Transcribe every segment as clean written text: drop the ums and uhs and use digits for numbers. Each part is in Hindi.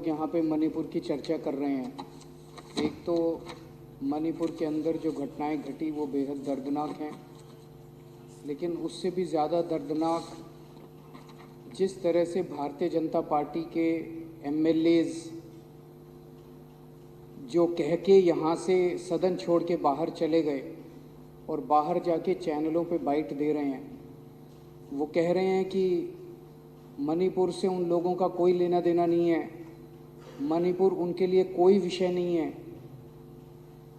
यहाँ पे मणिपुर की चर्चा कर रहे हैं। एक तो मणिपुर के अंदर जो घटनाएं घटी वो बेहद दर्दनाक हैं, लेकिन उससे भी ज़्यादा दर्दनाक जिस तरह से भारतीय जनता पार्टी के एमएलएज जो कह के यहाँ से सदन छोड़ के बाहर चले गए और बाहर जाके चैनलों पे बाइट दे रहे हैं। वो कह रहे हैं कि मणिपुर से उन लोगों का कोई लेना देना नहीं है, मणिपुर उनके लिए कोई विषय नहीं है।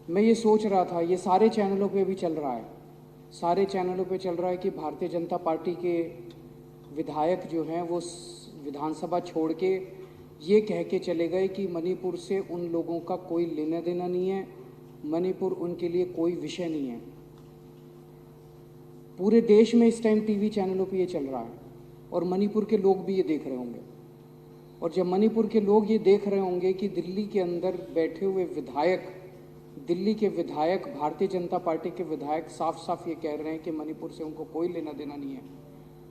मैं ये सोच रहा था, ये सारे चैनलों पे भी चल रहा है, सारे चैनलों पे चल रहा है कि भारतीय जनता पार्टी के विधायक जो हैं वो विधानसभा छोड़ के ये कह के चले गए कि मणिपुर से उन लोगों का कोई लेना देना नहीं है, मणिपुर उनके लिए कोई विषय नहीं है। पूरे देश में इस टाइम टीवी चैनलों पे ये चल रहा है और मणिपुर के लोग भी ये देख रहे होंगे। और जब मणिपुर के लोग ये देख रहे होंगे कि दिल्ली के अंदर बैठे हुए विधायक, दिल्ली के विधायक, भारतीय जनता पार्टी के विधायक साफ साफ ये कह रहे हैं कि मणिपुर से उनको कोई लेना देना नहीं है,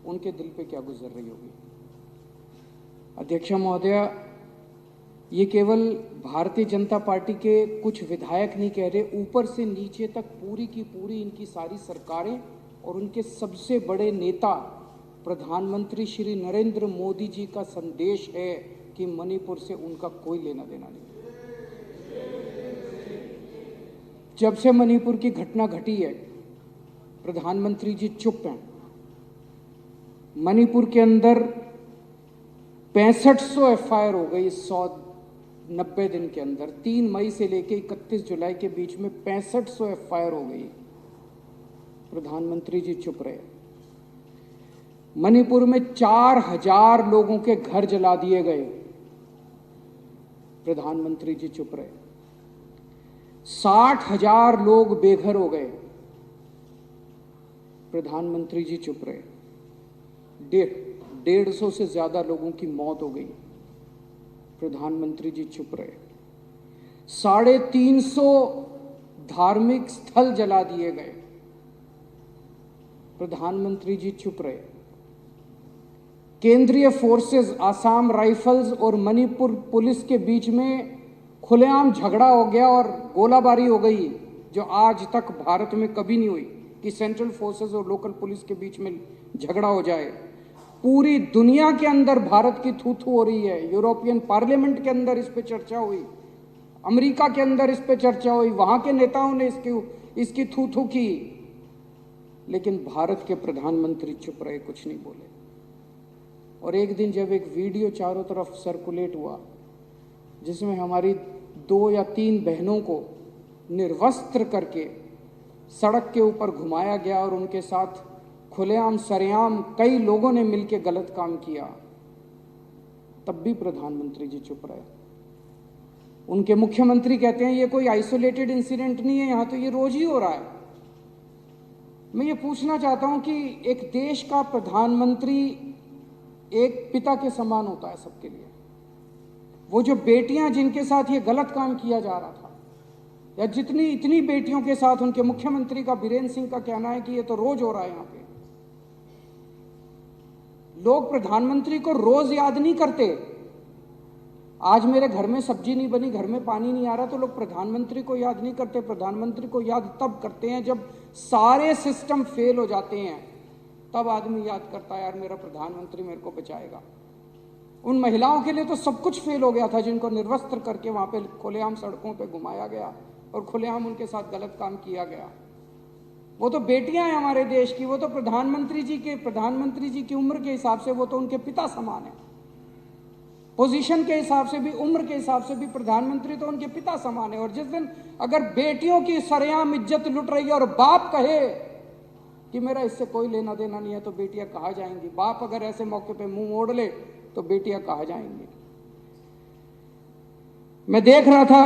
उनके दिल पे क्या गुजर रही होगी। अध्यक्ष महोदया, ये केवल भारतीय जनता पार्टी के कुछ विधायक नहीं कह रहे, ऊपर से नीचे तक पूरी की पूरी इनकी सारी सरकारें और उनके सबसे बड़े नेता प्रधानमंत्री श्री नरेंद्र मोदी जी का संदेश है कि मणिपुर से उनका कोई लेना देना नहीं। जब से मणिपुर की घटना घटी है, प्रधानमंत्री जी चुप हैं। मणिपुर के अंदर 6500 एफआईआर हो गई 190 दिन के अंदर। 3 मई से लेकर 31 जुलाई के बीच में 6500 एफआईआर हो गई। प्रधानमंत्री जी चुप रहे। मणिपुर में 4000 लोगों के घर जला दिए गए, प्रधानमंत्री जी चुप रहे। 60,000 लोग बेघर हो गए, प्रधानमंत्री जी चुप रहे। 150 से ज्यादा लोगों की मौत हो गई, प्रधानमंत्री जी चुप रहे। 350 धार्मिक स्थल जला दिए गए, प्रधानमंत्री जी चुप रहे। केंद्रीय फोर्सेस, आसाम राइफल्स और मणिपुर पुलिस के बीच में खुलेआम झगड़ा हो गया और गोलाबारी हो गई, जो आज तक भारत में कभी नहीं हुई कि सेंट्रल फोर्सेस और लोकल पुलिस के बीच में झगड़ा हो जाए। पूरी दुनिया के अंदर भारत की थू थू हो रही है। यूरोपियन पार्लियामेंट के अंदर इस पे चर्चा हुई, अमेरिका के अंदर इस पे चर्चा हुई, वहां के नेताओं ने इसकी थू थू की, लेकिन भारत के प्रधानमंत्री चुप रहे, कुछ नहीं बोले। और एक दिन जब एक वीडियो चारों तरफ सर्कुलेट हुआ जिसमें हमारी 2 या 3 बहनों को निर्वस्त्र करके सड़क के ऊपर घुमाया गया और उनके साथ खुलेआम सरेआम कई लोगों ने मिलकर गलत काम किया, तब भी प्रधानमंत्री जी चुप रहे। उनके मुख्यमंत्री कहते हैं ये कोई आइसोलेटेड इंसिडेंट नहीं है, यहां तो ये रोज ही हो रहा है। मैं ये पूछना चाहता हूं कि एक देश का प्रधानमंत्री एक पिता के समान होता है सबके लिए। वो जो बेटियां जिनके साथ ये गलत काम किया जा रहा था, या इतनी बेटियों के साथ उनके मुख्यमंत्री का, बीरेंद्र सिंह का कहना है कि ये तो रोज हो रहा है। यहां पे लोग प्रधानमंत्री को रोज याद नहीं करते। आज मेरे घर में सब्जी नहीं बनी, घर में पानी नहीं आ रहा, तो लोग प्रधानमंत्री को याद नहीं करते। प्रधानमंत्री को याद तब करते हैं जब सारे सिस्टम फेल हो जाते हैं, तब आदमी याद करता है यार मेरा प्रधानमंत्री मेरे को बचाएगा। उन महिलाओं के लिए तो सब कुछ फेल हो गया था जिनको निर्वस्त्र करके वहां पे खुलेआम सड़कों पे घुमाया गया और खुलेआम उनके साथ गलत काम किया गया। वो तो बेटियां हैं हमारे देश की, वो तो प्रधानमंत्री जी की उम्र के हिसाब से वो तो उनके पिता समान है। पोजीशन के हिसाब से भी, उम्र के हिसाब से भी प्रधानमंत्री तो उनके पिता समान है। और जिस दिन अगर बेटियों की सरेआम इज्जत लुट रही है और बाप कहे कि मेरा इससे कोई लेना देना नहीं है, तो बेटियां कहाँ जाएंगी? बाप अगर ऐसे मौके पे मुंह मोड़ ले तो बेटियां कहाँ जाएंगी? मैं देख रहा था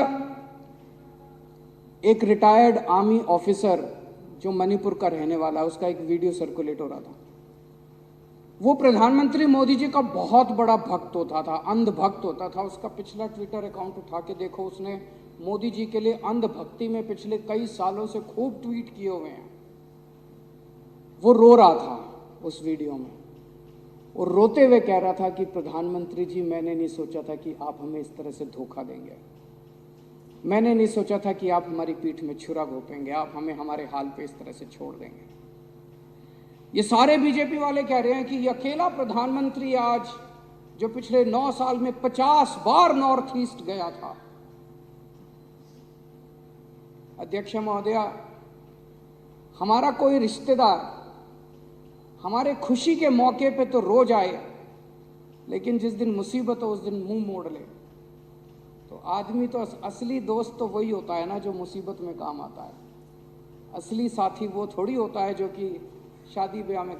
एक रिटायर्ड आर्मी ऑफिसर जो मणिपुर का रहने वाला, उसका एक वीडियो सर्कुलेट हो रहा था। वो प्रधानमंत्री मोदी जी का बहुत बड़ा भक्त होता था, अंध भक्त होता था। उसका पिछला ट्विटर अकाउंट उठा के देखो, उसने मोदी जी के लिए अंध भक्ति में पिछले कई सालों से खूब ट्वीट किए हुए हैं। वो रो रहा था उस वीडियो में। और रोते हुए कह रहा था कि प्रधानमंत्री जी, मैंने नहीं सोचा था कि आप हमें इस तरह से धोखा देंगे, मैंने नहीं सोचा था कि आप हमारी पीठ में छुरा घोंपेंगे, आप हमें हमारे हाल पे इस तरह से छोड़ देंगे। ये सारे बीजेपी वाले कह रहे हैं कि ये अकेला प्रधानमंत्री आज जो पिछले 9 साल में 50 बार नॉर्थ ईस्ट गया था। अध्यक्ष महोदया, हमारा कोई रिश्तेदार हमारे खुशी के मौके पे तो रोज आए, लेकिन जिस दिन मुसीबत हो उस दिन मुंह मोड़ ले। तो आदमी तो असली दोस्त तो वही होता है ना जो मुसीबत में काम आता है। असली साथी वो थोड़ी होता है जो कि शादी ब्याह में।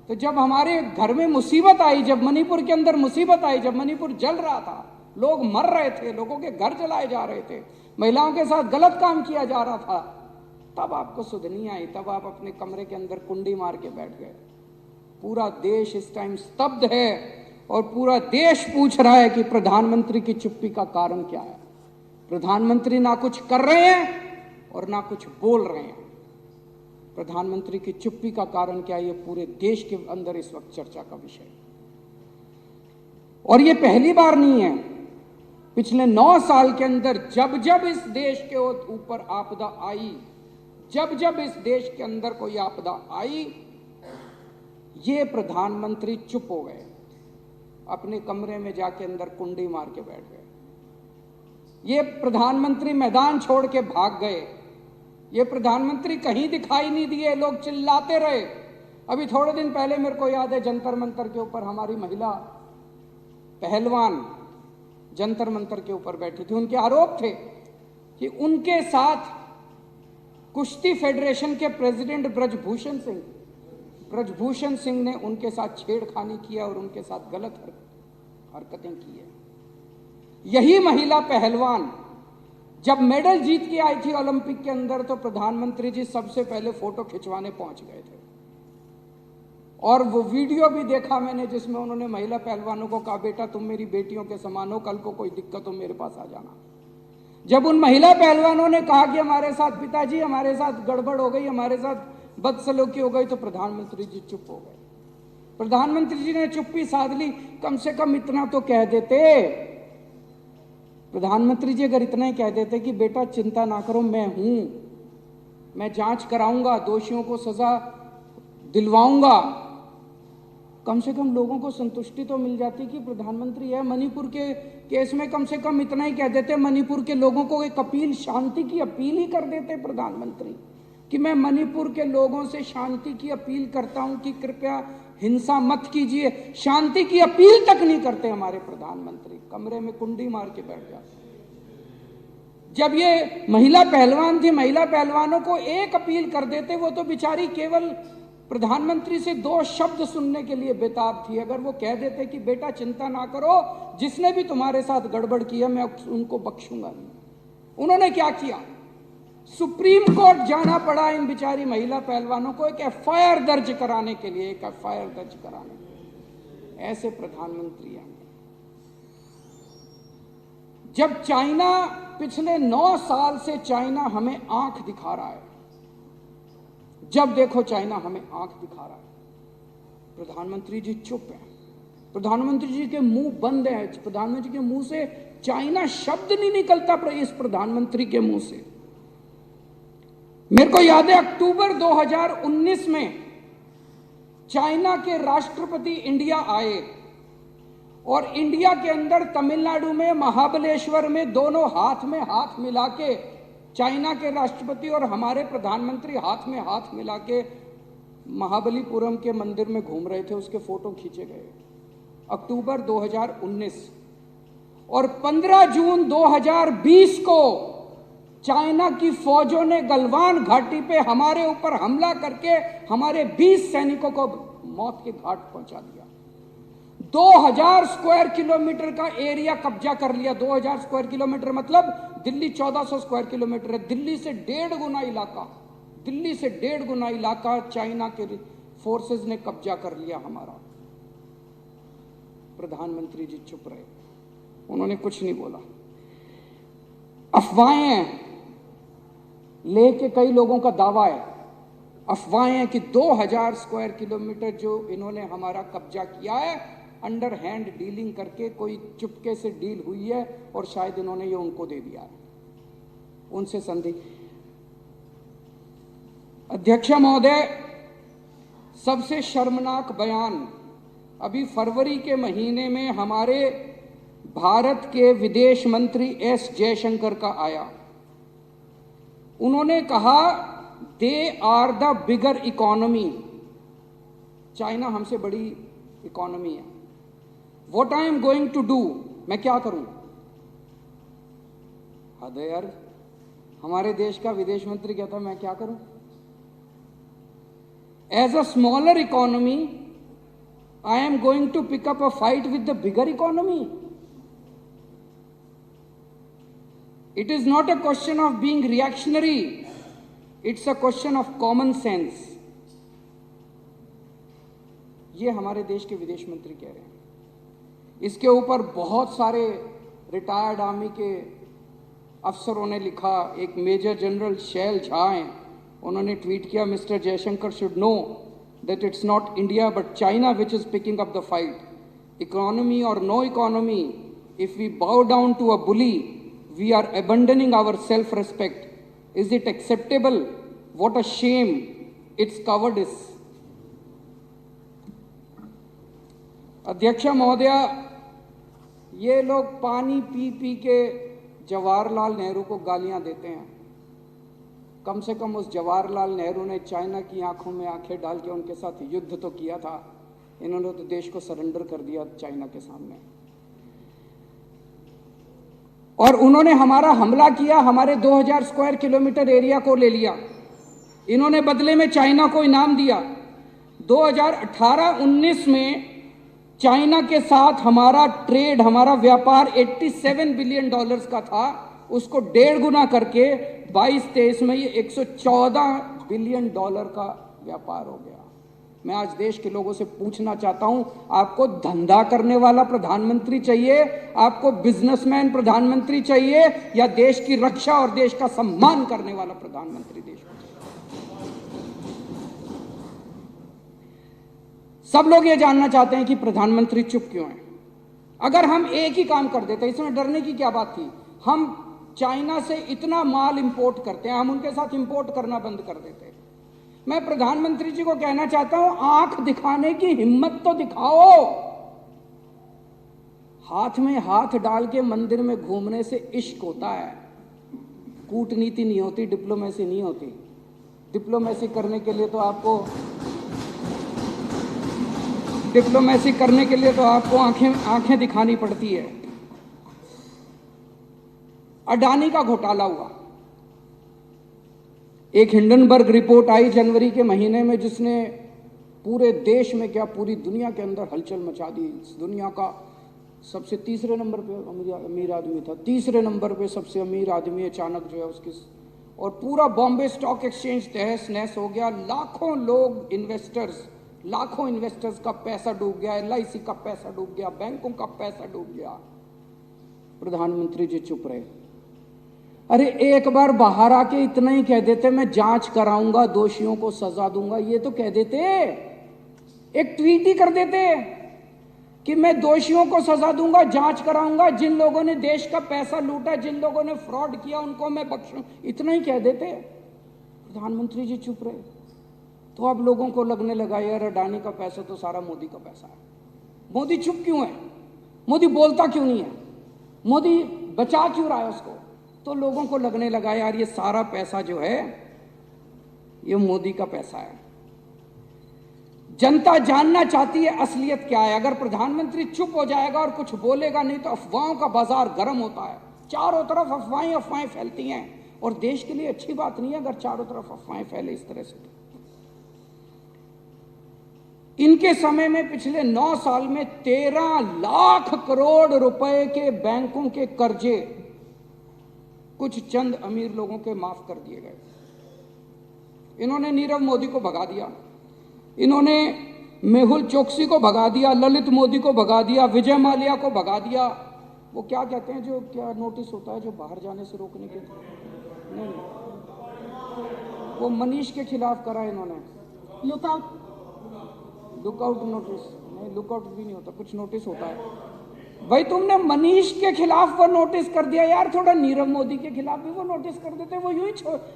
तो जब हमारे घर में मुसीबत आई, जब मणिपुर के अंदर मुसीबत आई, जब मणिपुर जल रहा था, लोग मर रहे थे, लोगों के घर जलाए जा रहे थे, महिलाओं के साथ गलत काम किया जा रहा था, तब आपको सुध नहीं आई, तब आप अपने कमरे के अंदर कुंडी मार के बैठ गए। पूरा देश इस टाइम स्तब्ध है और पूरा देश पूछ रहा है कि प्रधानमंत्री की चुप्पी का कारण क्या है। प्रधानमंत्री ना कुछ कर रहे हैं और ना कुछ बोल रहे हैं। प्रधानमंत्री की चुप्पी का कारण क्या है, ये पूरे देश के अंदर इस वक्त चर्चा का विषय है। और ये पहली बार नहीं है। पिछले 9 साल के अंदर जब जब इस देश के ऊपर आपदा आई, जब जब इस देश के अंदर कोई आपदा आई, ये प्रधानमंत्री चुप हो गए, अपने कमरे में जाके अंदर कुंडी मार के बैठ गए। ये प्रधानमंत्री मैदान छोड़ के भाग गए। ये प्रधानमंत्री कहीं दिखाई नहीं दिए, लोग चिल्लाते रहे। अभी थोड़े दिन पहले मेरे को याद है, जंतर मंतर के ऊपर हमारी महिला पहलवान जंतर मंतर के ऊपर बैठी थी। उनके आरोप थे कि उनके साथ कुश्ती फेडरेशन के प्रेसिडेंट ब्रजभूषण सिंह ने उनके साथ छेड़खानी किया और उनके साथ गलत हरकतें की है। यही महिला पहलवान जब मेडल जीत के आई थी ओलंपिक के अंदर, तो प्रधानमंत्री जी सबसे पहले फोटो खिंचवाने पहुंच गए थे। और वो वीडियो भी देखा मैंने जिसमें उन्होंने महिला पहलवानों को कहा, बेटा तुम मेरी बेटियों के समान हो, कल को कोई दिक्कत हो मेरे पास आ जाना। जब उन महिला पहलवानों ने कहा कि हमारे साथ पिताजी, हमारे साथ गड़बड़ हो गई, हमारे साथ बदसलूकी हो गई, तो प्रधानमंत्री जी चुप हो गए। प्रधानमंत्री जी ने चुप्पी साध ली। कम से कम इतना तो कह देते, प्रधानमंत्री जी अगर इतना ही कह देते कि बेटा चिंता ना करो, मैं हूं, मैं जांच कराऊंगा, दोषियों को सजा दिलवाऊंगा, कम से कम लोगों को संतुष्टि तो मिल जाती कि प्रधानमंत्री है। मणिपुर के केस में कम से कम इतना ही कह देते, मणिपुर के लोगों को एक अपील, शांति की अपील ही कर देते प्रधानमंत्री कि मैं मणिपुर के लोगों से शांति की अपील करता हूं कि कृपया हिंसा मत कीजिए। शांति की अपील तक नहीं करते हमारे प्रधानमंत्री, कमरे में कुंडी मार के बैठ जाते। जब ये महिला पहलवान थी, महिला पहलवानों को एक अपील कर देते, वो तो बेचारी केवल प्रधानमंत्री से 2 शब्द सुनने के लिए बेताब थी। अगर वो कह देते कि बेटा चिंता ना करो, जिसने भी तुम्हारे साथ गड़बड़ किया मैं उनको बख्शूंगा नहीं। उन्होंने क्या किया, सुप्रीम कोर्ट जाना पड़ा इन बिचारी महिला पहलवानों को एक एफआईआर दर्ज कराने के लिए, एक एफआईआर दर्ज कराने के लिए। ऐसे प्रधानमंत्री हैं। जब चाइना पिछले 9 साल से चाइना हमें आंख दिखा रहा है, जब देखो चाइना हमें आंख दिखा रहा है, प्रधानमंत्री जी चुप है। प्रधानमंत्री जी के मुंह बंद है। प्रधानमंत्री के मुंह से चाइना शब्द नहीं निकलता इस प्रधानमंत्री के मुंह से। मेरे को याद है अक्टूबर 2019 में चाइना के राष्ट्रपति इंडिया आए और इंडिया के अंदर तमिलनाडु में महाबलेश्वर में दोनों हाथ में हाथ मिला के चाइना के राष्ट्रपति और हमारे प्रधानमंत्री हाथ में हाथ मिला के महाबलीपुरम के मंदिर में घूम रहे थे। उसके फोटो खींचे गए अक्टूबर 2019। और 15 जून 2020 को चाइना की फौजों ने गलवान घाटी पे हमारे ऊपर हमला करके हमारे 20 सैनिकों को मौत के घाट पहुंचा दिया। 2000 स्क्वायर किलोमीटर का एरिया कब्जा कर लिया। 2000 स्क्वायर किलोमीटर मतलब दिल्ली 1400 स्क्वायर किलोमीटर है। दिल्ली से 1.5 गुना इलाका, दिल्ली से 1.5 गुना इलाका चाइना के फोर्सेस ने कब्जा कर लिया हमारा। प्रधानमंत्री जी चुप रहे, उन्होंने कुछ नहीं बोला। अफवाहें लेके कई लोगों का दावा है, अफवाहें कि 2000 स्क्वायर किलोमीटर जो इन्होंने हमारा कब्जा किया है, अंडर हैंड डीलिंग करके कोई चुपके से डील हुई है और शायद इन्होंने ये उनको दे दिया है, उनसे संधि। अध्यक्ष महोदय, सबसे शर्मनाक बयान अभी फरवरी के महीने में हमारे भारत के विदेश मंत्री एस जयशंकर का आया। उन्होंने कहा they are the bigger economy, China हमसे बड़ी इकोनॉमी है। What I am going to do, मैं क्या करूं? हद है यार, हमारे देश का विदेश मंत्री कहता मैं क्या करूं? As a smaller economy I am going to pick up a fight with the bigger economy. It is not a question of being reactionary, it's a question of common sense. ये हमारे देश के विदेश मंत्री कह रहे हैं। इसके ऊपर बहुत सारे रिटायर्ड आर्मी के अफसरों ने लिखा। एक मेजर जनरल शैल झा हैं, उन्होंने ट्वीट किया, mister Jaishankar should know that it's not India but China which is picking up the fight. Economy or no economy, if we bow down to a bully, we are abandoning our self-respect. Is it acceptable? What a shame. It's cowardice. अध्यक्ष महोदया, ये लोग पानी पी पी के जवाहरलाल नेहरू को गालियां देते हैं। कम से कम उस जवाहरलाल नेहरू ने चाइना की आंखों में आंखें डाल के उनके साथ युद्ध तो किया था। इन्होंने तो देश को सरेंडर कर दिया चाइना के सामने। और उन्होंने हमारा हमला किया, हमारे 2000 स्क्वायर किलोमीटर एरिया को ले लिया। इन्होंने बदले में चाइना को इनाम दिया। 2018-19 में चाइना के साथ हमारा ट्रेड, हमारा व्यापार 87 बिलियन डॉलर्स का था, उसको 1.5 गुना करके 22-23 में ये 114 बिलियन डॉलर का व्यापार हो गया। मैं आज देश के लोगों से पूछना चाहता हूं, आपको धंधा करने वाला प्रधानमंत्री चाहिए, आपको बिजनेसमैन प्रधानमंत्री चाहिए, या देश की रक्षा और देश का सम्मान करने वाला प्रधानमंत्री देश को चाहिए? सब लोग ये जानना चाहते हैं कि प्रधानमंत्री चुप क्यों है। अगर हम एक ही काम कर देते, इसमें डरने की क्या बात थी? हम चाइना से इतना माल इंपोर्ट करते हैं, हम उनके साथ इंपोर्ट करना बंद कर देते। मैं प्रधानमंत्री जी को कहना चाहता हूं, आंख दिखाने की हिम्मत तो दिखाओ। हाथ में हाथ डाल के मंदिर में घूमने से इश्क होता है, कूटनीति नहीं होती, डिप्लोमेसी नहीं होती। डिप्लोमेसी करने के लिए तो आपको आंखें दिखानी पड़ती है। अडानी का घोटाला हुआ, एक हिंडनबर्ग रिपोर्ट आई जनवरी के महीने में, जिसने पूरे देश में क्या पूरी दुनिया के अंदर हलचल मचा दी। दुनिया का सबसे तीसरे नंबर पे अमीर आदमी था, तीसरे नंबर पे सबसे अमीर आदमी अचानक जो है उसकी, और पूरा बॉम्बे स्टॉक एक्सचेंज तहस नहस हो गया। लाखों इन्वेस्टर्स का पैसा डूब गया, LIC का पैसा डूब गया, बैंकों का पैसा डूब गया। प्रधानमंत्री जी चुप रहे। अरे एक बार बाहर आके इतना ही कह देते, मैं जांच कराऊंगा, दोषियों को सजा दूंगा, ये तो कह देते, एक ट्वीट ही कर देते कि मैं दोषियों को सजा दूंगा, जांच कराऊंगा, जिन लोगों ने देश का पैसा लूटा, जिन लोगों ने फ्रॉड किया, उनको मैं बख्शूं, इतना ही कह देते। प्रधानमंत्री जी चुप रहे। तो अब लोगों को लगने लगा यार अडानी का पैसा तो सारा मोदी का पैसा है। मोदी चुप क्यों है? मोदी बोलता क्यों नहीं है? मोदी बचा क्यों रहा है उसको? तो लोगों को लगने लगा यार ये सारा पैसा जो है ये मोदी का पैसा है। जनता जानना चाहती है असलियत क्या है। अगर प्रधानमंत्री चुप हो जाएगा और कुछ बोलेगा नहीं तो अफवाहों का बाजार गर्म होता है। चारों तरफ अफवाहें फैलती हैं और देश के लिए अच्छी बात नहीं है अगर चारों तरफ अफवाहें फैले इस तरह से। इनके समय में पिछले 9 साल में 13 लाख करोड़ रुपए के बैंकों के कर्जे कुछ चंद अमीर लोगों के माफ कर दिए गए। इन्होंने नीरव मोदी को भगा दिया, इन्होंने मेहुल चोकसी को भगा दिया, ललित मोदी को भगा दिया, विजय माल्या को भगा दिया। वो क्या कहते हैं, जो क्या नोटिस होता है जो बाहर जाने से रोकने के, नहीं वो मनीष के खिलाफ करा इन्होंने लुकआउट नोटिस। नहीं, लुकआउट भी नहीं होता, कुछ नोटिस होता है। भाई तुमने मनीष के खिलाफ वो नोटिस कर दिया यार, थोड़ा नीरव मोदी के खिलाफ भी वो नोटिस कर देते। वो यूं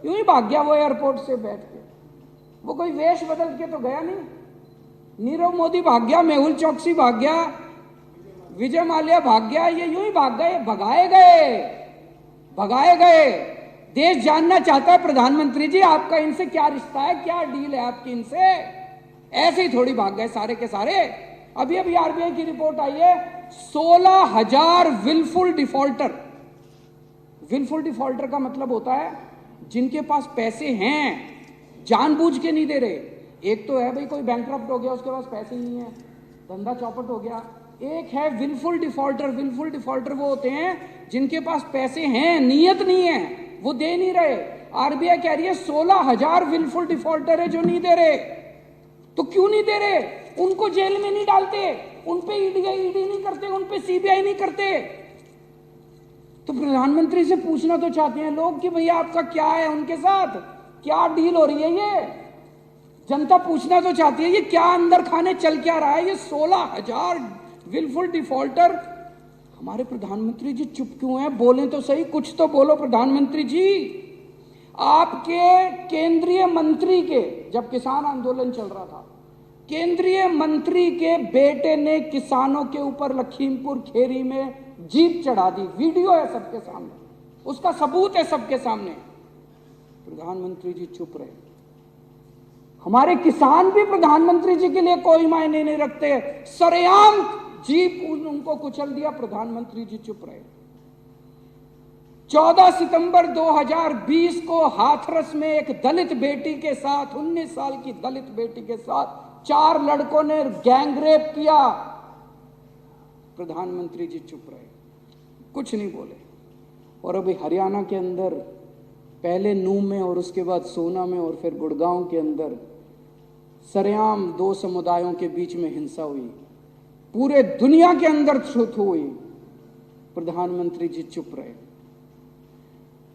ही भाग गया वो एयरपोर्ट से बैठ के, वो कोई वेश बदल के तो गया नहीं। नीरव मोदी भाग गया, मेहुल चौकसी भाग गया, विजय माल्या भाग गया, ये यूं ही भाग गए, भगाए गए। देश जानना चाहता है प्रधानमंत्री जी आपका इनसे क्या रिश्ता है, क्या डील है आपकी इनसे। ऐसे ही थोड़ी भाग गए सारे के सारे। अभी आरबीआई की रिपोर्ट आई है, 16,000 विलफुल डिफॉल्टर। विलफुल डिफॉल्टर का मतलब होता है जिनके पास पैसे हैं, जानबूझ के नहीं दे रहे। एक तो है भाई कोई बैंकक्रप्ट हो गया, उसके पास पैसे नहीं है, धंधा चौपट हो गया। एक है विलफुल डिफॉल्टर। विलफुल डिफॉल्टर वो होते हैं जिनके पास पैसे हैं, नीयत नहीं है, वो दे नहीं रहे। आरबीआई कह रही है 16,000 विलफुल डिफॉल्टर है जो नहीं दे रहे। तो क्यों नहीं दे रहे? उनको जेल में नहीं डालते, उन पे ईडी नहीं करते, उन पे सीबीआई नहीं करते। तो प्रधानमंत्री से पूछना तो चाहते हैं लोग कि भैया आपका क्या है, उनके साथ क्या डील हो रही है। ये जनता पूछना तो चाहती है, ये क्या अंदर खाने चल क्या रहा है। ये 16,000 विलफुल डिफॉल्टर। हमारे प्रधानमंत्री जी चुप क्यों हैं? बोलें तो सही, कुछ तो बोलो प्रधानमंत्री जी। आपके केंद्रीय मंत्री के, जब किसान आंदोलन चल रहा था, केंद्रीय मंत्री के बेटे ने किसानों के ऊपर लखीमपुर खेरी में जीप चढ़ा दी। वीडियो है सबके सामने, उसका सबूत है सबके सामने। प्रधानमंत्री जी चुप रहे। हमारे किसान भी प्रधानमंत्री जी के लिए कोई मायने नहीं रखते। सरेआम जीप उनको कुचल दिया, प्रधानमंत्री जी चुप रहे। 14 सितंबर 2020 को हाथरस में एक दलित बेटी के साथ, 19 साल की दलित बेटी के साथ 4 लड़कों ने गैंगरेप किया। प्रधानमंत्री जी चुप रहे, कुछ नहीं बोले। और अभी हरियाणा के अंदर पहले नूह में और उसके बाद सोना में और फिर गुड़गांव के अंदर सरेआम 2 समुदायों के बीच में हिंसा हुई। पूरे दुनिया के अंदर छूत हुई। प्रधानमंत्री जी चुप रहे।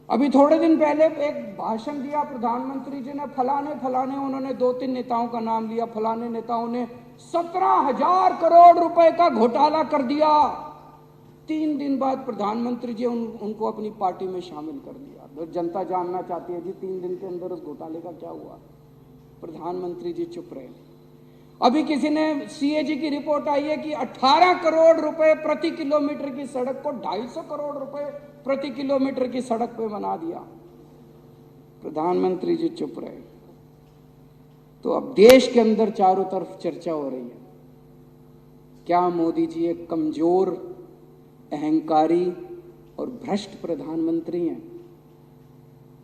अभी थोड़े दिन पहले एक भाषण दिया प्रधानमंत्री जी ने, फलाने उन्होंने 2-3 नेताओं का नाम लिया। फलाने नेताओं ने 17,000 करोड़ रुपए का घोटाला कर दिया। 3 दिन बाद प्रधानमंत्री जी उनको अपनी पार्टी में शामिल कर दिया। तो जनता जानना चाहती है जी 3 दिन के अंदर उस घोटाले का क्या हुआ। प्रधानमंत्री जी चुप रहे। अभी किसी ने सीएजी की रिपोर्ट आई है कि 18 करोड़ रुपए प्रति किलोमीटर की सड़क को 250 करोड़ रुपए प्रति किलोमीटर की सड़क पे बना दिया। प्रधानमंत्री जी चुप रहे। तो अब देश के अंदर चारों तरफ चर्चा हो रही है, क्या मोदी जी एक कमजोर, अहंकारी और भ्रष्ट प्रधानमंत्री हैं।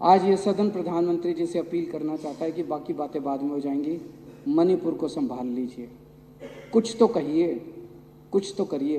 आज ये सदन प्रधानमंत्री जी से अपील करना चाहता है कि बाकी बातें बाद में हो जाएंगी, मणिपुर को संभाल लीजिए, कुछ तो कहिए, कुछ तो करिए।